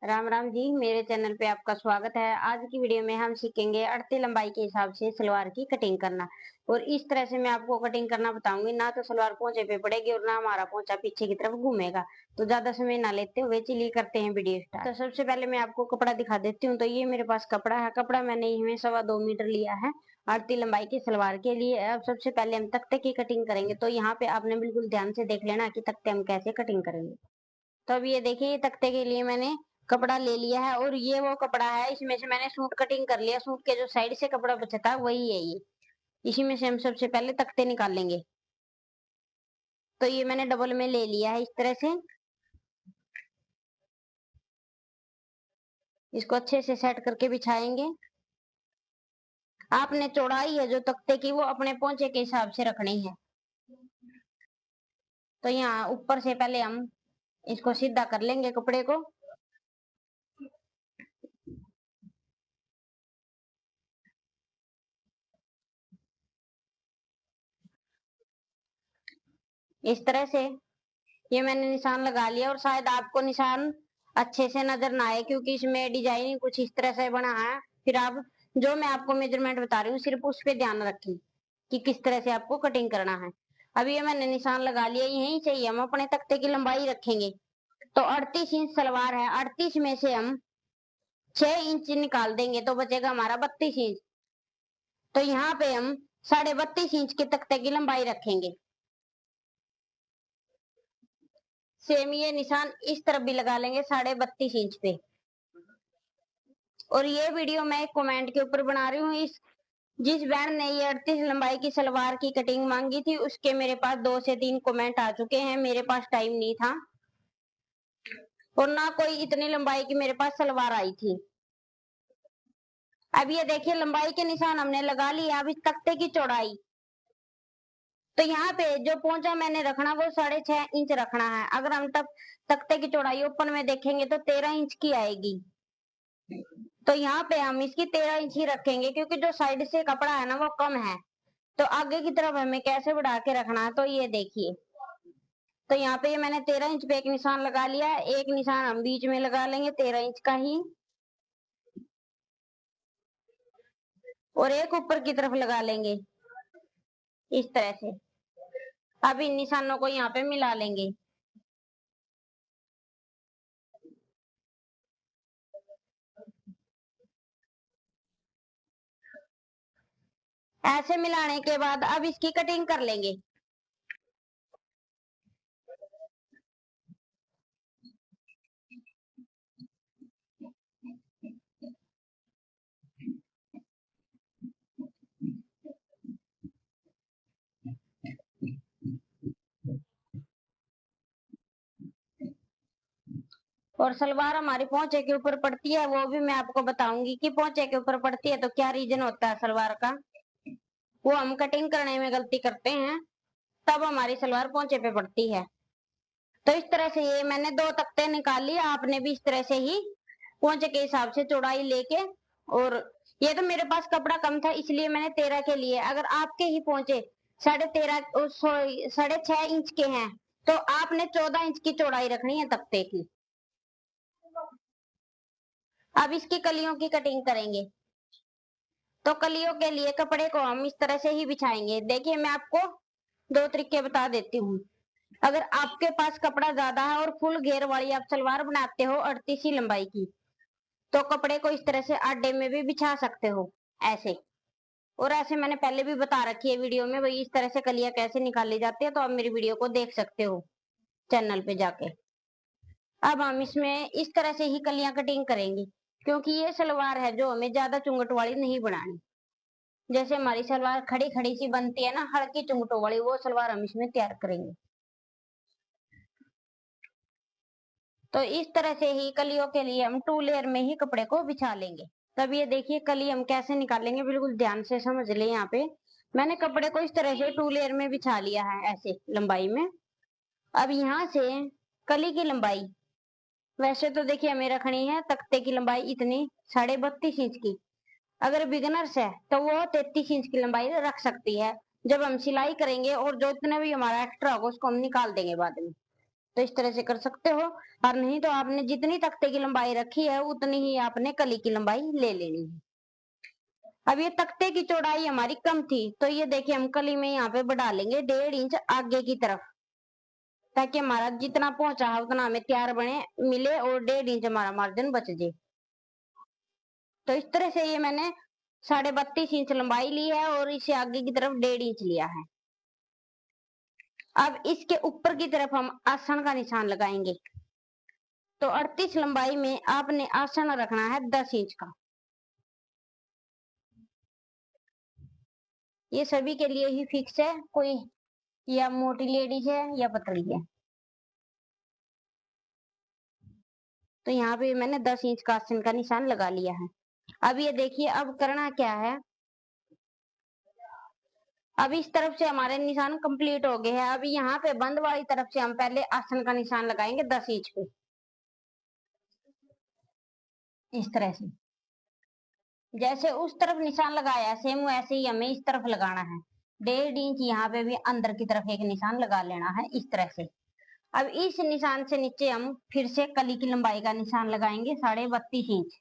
राम राम जी, मेरे चैनल पे आपका स्वागत है। आज की वीडियो में हम सीखेंगे अड़ती लंबाई के हिसाब से सलवार की कटिंग करना। और इस तरह से मैं आपको कटिंग करना बताऊंगी, ना तो सलवार पोंचे पे पड़ेगी और ना हमारा पोंचा पीछे की तरफ घूमेगा। तो ज्यादा समय ना लेते हुए चलिए करते हैं वीडियो स्टार्ट। तो सबसे पहले मैं आपको कपड़ा दिखा देती हूँ। तो ये मेरे पास कपड़ा है। कपड़ा मैंने इसमें 2.25 मीटर लिया है अड़ती लंबाई की सलवार के लिए। अब सबसे पहले हम तख्ते की कटिंग करेंगे। तो यहाँ पे आपने बिल्कुल ध्यान से देख लेना कि तख्ते हम कैसे कटिंग करेंगे। तो अब ये देखिए, ये तख्ते के लिए मैंने कपड़ा ले लिया है और ये वो कपड़ा है, इसमें से मैंने सूट कटिंग कर लिया। सूट के जो साइड से कपड़ा बचा था वही है ये। इसी में से हम सबसे पहले तख्ते निकाल लेंगे। तो ये मैंने डबल में ले लिया है इस तरह से। इसको अच्छे से सेट करके बिछाएंगे। आपने चौड़ाई है जो तख्ते की वो अपने पोंचे के हिसाब से रखनी है। तो यहाँ ऊपर से पहले हम इसको सीधा कर लेंगे कपड़े को। इस तरह से ये मैंने निशान लगा लिया। और शायद आपको निशान अच्छे से नजर ना आए क्योंकि इसमें डिजाइन कुछ इस तरह से बना है। फिर आप जो मैं आपको मेजरमेंट बता रही हूँ सिर्फ उस पे ध्यान रखें कि किस तरह से आपको कटिंग करना है। अभी ये मैंने निशान लगा लिया, यही चाहिए हम अपने तख्ते की लंबाई रखेंगे। तो 38 इंच सलवार है, 38 में से हम 6 इंच निकाल देंगे तो बचेगा हमारा 32 इंच। तो यहाँ पे हम 32.5 इंच के तख्ते की लंबाई रखेंगे। सेम ये निशान इस तरफ भी लगा लेंगे 32.5 इंच पे। और ये वीडियो मैं एक कमेंट के ऊपर बना रही हूँ। इस जिस बहन ने ये 38 लंबाई की सलवार की कटिंग मांगी थी उसके मेरे पास 2 से 3 कमेंट आ चुके हैं। मेरे पास टाइम नहीं था और ना कोई इतनी लंबाई की मेरे पास सलवार आई थी। अब ये देखिए, लंबाई के निशान हमने लगा लिए। अब इस तख्ते की चौड़ाई, तो यहाँ पे जो पोंचा मैंने रखना वो 6.5 इंच रखना है। अगर हम तक तख्ते की चौड़ाई ओपन में देखेंगे तो 13 इंच की आएगी। तो यहाँ पे हम इसकी 13 इंच ही रखेंगे क्योंकि जो साइड से कपड़ा है ना वो कम है। तो आगे की तरफ हमें कैसे बढ़ा के रखना है, तो ये देखिए। तो यहाँ पे ये मैंने 13 इंच पे एक निशान लगा लिया है। एक निशान हम बीच में लगा लेंगे 13 इंच का ही, और एक ऊपर की तरफ लगा लेंगे इस तरह से। अब इन निशानों को यहाँ पे मिला लेंगे। ऐसे मिलाने के बाद अब इसकी कटिंग कर लेंगे। और सलवार हमारी पोंचे के ऊपर पड़ती है, वो भी मैं आपको बताऊंगी कि पोंचे के ऊपर पड़ती है तो क्या रीजन होता है सलवार का। वो हम कटिंग करने में गलती करते हैं, तब हमारी सलवार पोंचे पे पड़ती है। तो इस तरह से ये मैंने 2 तख्ते निकाल लिए। आपने भी इस तरह से ही पोंचे के हिसाब से चौड़ाई लेके, और ये तो मेरे पास कपड़ा कम था इसलिए मैंने 13 के लिए। अगर आपके ही पोंचे 13.5 6.5 इंच के हैं तो आपने 14 इंच की चौड़ाई रखनी है तख्ते की। अब इसकी कलियों की कटिंग करेंगे। तो कलियों के लिए कपड़े को हम इस तरह से ही बिछाएंगे। देखिए, मैं आपको 2 तरीके बता देती हूँ। अगर आपके पास कपड़ा ज्यादा है और फुल घेर वाली आप सलवार बनाते हो 38 लंबाई की, तो कपड़े को इस तरह से आडे में भी बिछा सकते हो ऐसे। और ऐसे मैंने पहले भी बता रखी है वीडियो में, वही इस तरह से कलियां कैसे निकाली जाती है। तो आप मेरी वीडियो को देख सकते हो चैनल पे जाके। अब हम इसमें इस तरह से ही कलियां कटिंग करेंगे क्योंकि ये सलवार है जो हमें ज्यादा चुंगट वाली नहीं बनानी। जैसे हमारी सलवार खड़ी खड़ी सी बनती है ना, हल्की चुंगटों वाली, वो सलवार हम इसमें तैयार करेंगे। तो इस तरह से ही कलियों के लिए हम 2 लेयर में ही कपड़े को बिछा लेंगे। तब ये देखिए कली हम कैसे निकालेंगे, बिल्कुल ध्यान से समझ ले। यहाँ पे मैंने कपड़े को इस तरह से 2 लेयर में बिछा लिया है ऐसे लंबाई में। अब यहाँ से कली की लंबाई, वैसे तो देखिए हमें रखनी है तख्ते की लंबाई इतनी 32.5 इंच की। अगर बिगनर्स है तो वो 33 इंच की लंबाई रख सकती है। जब हम सिलाई करेंगे और जो इतने भी हमारा एक्स्ट्रा होगा उसको हम निकाल देंगे बाद में। तो इस तरह से कर सकते हो। और नहीं तो आपने जितनी तख्ते की लंबाई रखी है उतनी ही आपने कली की लंबाई ले लेनी है। अब ये तख्ते की चौड़ाई हमारी कम थी, तो ये देखिए हम कली में यहाँ पे बढ़ा लेंगे 1.5 इंच आगे की तरफ, ताकि हमारा जितना पहुंचा है उतना हमें तैयार बने मिले और 1.5 इंच हमारा मार्जिन बच जाए। तो इस तरह से ये मैंने 32.5 इंच लंबाई ली है और इसे आगे की तरफ 1.5 इंच लिया है। अब इसके ऊपर की तरफ हम आसन का निशान लगाएंगे। तो 38 लंबाई में आपने आसन रखना है 10 इंच का। ये सभी के लिए ही फिक्स है, कोई या मोटी लेडीज है या पतली है। तो यहाँ पे मैंने 10 इंच का आसन का निशान लगा लिया है। अब ये देखिए, अब करना क्या है, अब इस तरफ से हमारे निशान कंप्लीट हो गए हैं। अब यहाँ पे बंद वाली तरफ से हम पहले आसन का निशान लगाएंगे 10 इंच पे, इस तरह से। जैसे उस तरफ निशान लगाया सेम वैसे ही हमें इस तरफ लगाना है। 1.5 इंच यहाँ पे भी अंदर की तरफ एक निशान लगा लेना है, इस तरह से। अब इस निशान से नीचे हम फिर से कली की लंबाई का निशान लगाएंगे 32.5 इंच,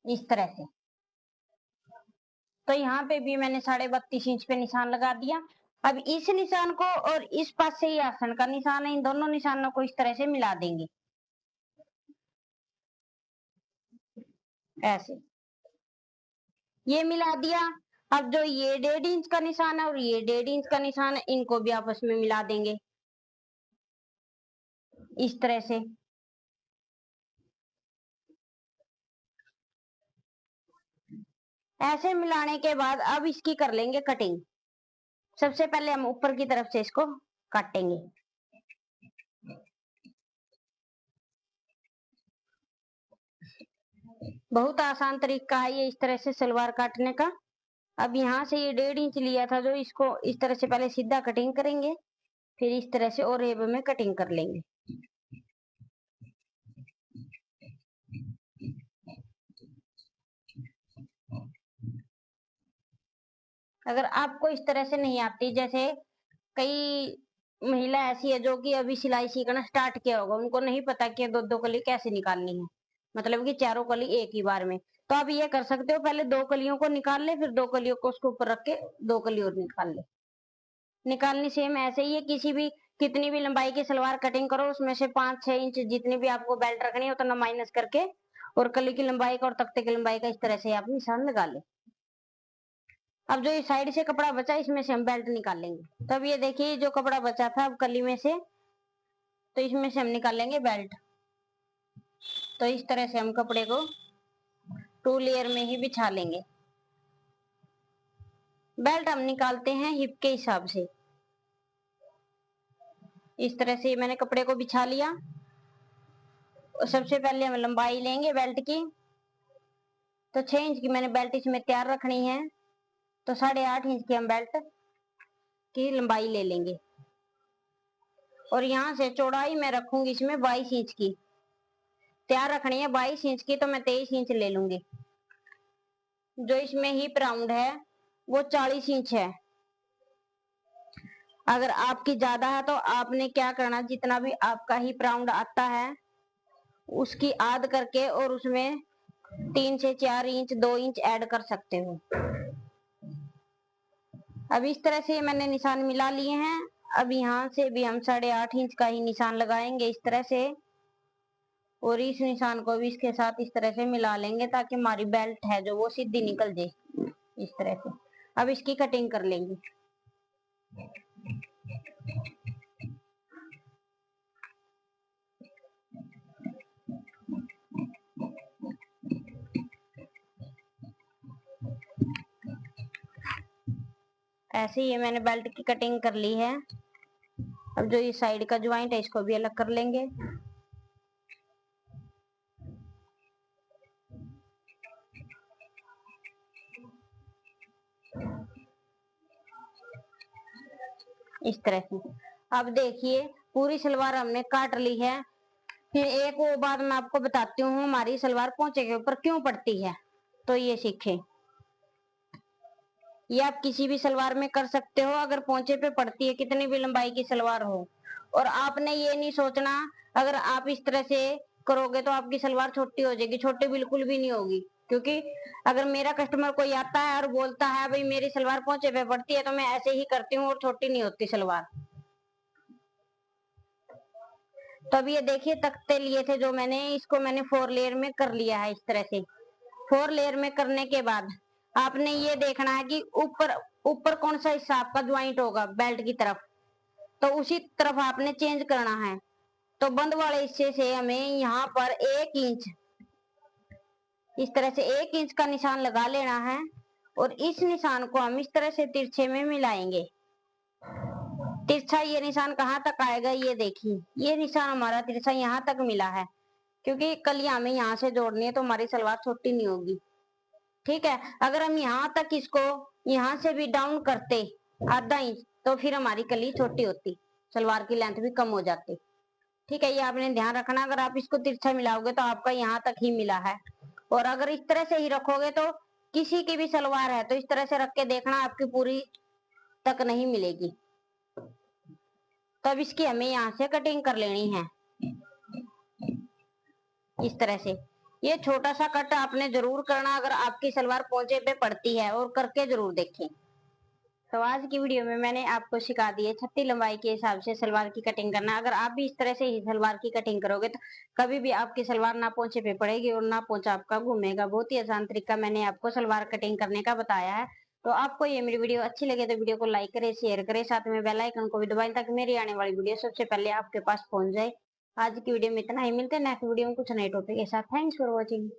इस तरह से। तो यहाँ पे भी मैंने 32.5 इंच पे निशान लगा दिया। अब इस निशान को और इस पास से ही आसन का निशान है, इन दोनों निशानों को इस तरह से मिला देंगे, ऐसे। ये मिला दिया। अब जो ये 1.5 इंच का निशान है और ये 1.5 इंच का निशान है, इनको भी आपस में मिला देंगे, इस तरह से। ऐसे मिलाने के बाद अब इसकी कर लेंगे कटिंग। सबसे पहले हम ऊपर की तरफ से इसको काटेंगे। बहुत आसान तरीका है ये इस तरह से सलवार काटने का। अब यहाँ से ये 1.5 इंच लिया था, जो इसको इस तरह से पहले सीधा कटिंग करेंगे, फिर इस तरह से और रेब में कटिंग कर लेंगे। अगर आपको इस तरह से नहीं आती, जैसे कई महिला ऐसी है जो कि अभी सिलाई सीखना स्टार्ट किया होगा, उनको नहीं पता कि दो दो कली कैसे निकालनी है, मतलब कि चारों कली एक ही बार में। तो आप ये कर सकते हो, पहले 2 कलियों को निकाल ले, फिर 2 कलियों को उसके ऊपर रख के 2 कली और निकाल ले। निकालनी सेम ऐसे ही है, किसी भी कितनी भी लंबाई की सलवार कटिंग करो, उसमें से 5-6 इंच जितनी भी आपको बेल्ट रखनी है उतना माइनस करके और कली की लंबाई का और तख्ते की लंबाई का इस तरह से आप निशान लगा ले। अब जो इस साइड से कपड़ा बचा, इसमें से हम बेल्ट निकाल लेंगे। तब ये देखिए, जो कपड़ा बचा था अब कली में से, तो इसमें से हम निकाल लेंगे बेल्ट। तो इस तरह से हम कपड़े को 2 लेयर में ही बिछा लेंगे। बेल्ट हम निकालते हैं हिप के हिसाब से। इस तरह से मैंने कपड़े को बिछा लिया। और सबसे पहले हम लंबाई लेंगे बेल्ट की। तो 6 इंच की मैंने बेल्ट इसमें तैयार रखनी है, तो 8.5 इंच की हम बेल्ट की लंबाई ले लेंगे। और यहाँ से चौड़ाई मैं रखूंगी इसमें 22 इंच की तैयार रखनी है। 22 इंच की तो मैं 23 इंच ले लूंगी। जो इसमें हिप राउंड है वो 40 इंच है। अगर आपकी ज्यादा है तो आपने क्या करना, जितना भी आपका हिप राउंड आता है उसकी आध करके और उसमें 3 से 4 इंच 2 इंच ऐड कर सकते हो। अब इस तरह से मैंने निशान मिला लिए हैं। अब यहाँ से भी हम 8.5 इंच का ही निशान लगाएंगे इस तरह से, और इस निशान को भी इसके साथ इस तरह से मिला लेंगे ताकि हमारी बेल्ट है जो वो सीधी निकल जाए, इस तरह से। अब इसकी कटिंग कर लेंगे। ऐसे ही मैंने बेल्ट की कटिंग कर ली है। अब जो ये साइड का ज्वाइंट है इसको भी अलग कर लेंगे। इस तरह से। अब देखिए, पूरी सलवार हमने काट ली है। फिर एक वो बात मैं आपको बताती हूँ, हमारी सलवार पोंचे के ऊपर क्यों पड़ती है, तो ये सीखे। ये आप किसी भी सलवार में कर सकते हो, अगर पोंचे पे पड़ती है कितनी भी लंबाई की सलवार हो। और आपने ये नहीं सोचना अगर आप इस तरह से करोगे तो आपकी सलवार छोटी हो जाएगी, छोटी बिल्कुल भी नहीं होगी। क्योंकि अगर मेरा कस्टमर कोई आता है और बोलता है भाई मेरी सलवार पोंचे पे पड़ती है, तो मैं ऐसे ही करती हूँ और छोटी नहीं होती सलवार। तो अब ये देखिए तख्ते लिए थे जो मैंने, इसको मैंने 4 लेयर में कर लिया है इस तरह से। 4 लेयर में करने के बाद आपने ये देखना है कि ऊपर ऊपर कौन सा हिस्सा आपका ज्वाइंट होगा बेल्ट की तरफ, तो उसी तरफ आपने चेंज करना है। तो बंद वाले हिस्से से हमें यहाँ पर 1 इंच, इस तरह से 1 इंच का निशान लगा लेना है। और इस निशान को हम इस तरह से तिरछे में मिलाएंगे। तिरछा ये निशान कहाँ तक आएगा, ये देखिए ये निशान हमारा तिरछा यहाँ तक मिला है। क्योंकि कलियां हमें यहाँ से जोड़नी है तो हमारी सलवार छोटी नहीं होगी। ठीक है, अगर हम यहाँ तक इसको यहाँ से भी डाउन करते आधा इंच, तो फिर हमारी कली छोटी होती, सलवार की लेंथ भी कम हो जाती। ठीक है, ये आपने ध्यान रखना। अगर आप इसको तिरछा मिलाओगे तो आपका यहाँ तक ही मिला है। और अगर इस तरह से ही रखोगे तो किसी की भी सलवार है तो इस तरह से रख के देखना आपकी पूरी तक नहीं मिलेगी। तब इसकी हमें यहाँ से कटिंग कर लेनी है इस तरह से। ये छोटा सा कट आपने जरूर करना अगर आपकी सलवार पोंचे पे पड़ती है, और करके जरूर देखें। तो आज की वीडियो में मैंने आपको सिखा दी है 36 लंबाई के हिसाब से सलवार की कटिंग करना। अगर आप भी इस तरह से ही सलवार की कटिंग करोगे तो कभी भी आपकी सलवार ना पोंचे पे पड़ेगी और ना पोंचा आपका घूमेगा। बहुत ही आसान तरीका मैंने आपको सलवार कटिंग करने का बताया है। तो आपको ये मेरी वीडियो अच्छी लगे तो वीडियो को लाइक करें, शेयर करें, साथ में बेल आइकन को भी दबाएं ताकि मेरी आने वाली वीडियो सबसे पहले आपके पास पहुंच जाए। आज की वीडियो में इतना ही, मिलते हैं नेक्स्ट वीडियो में कुछ नए टॉपिक के साथ। Thanks for watching.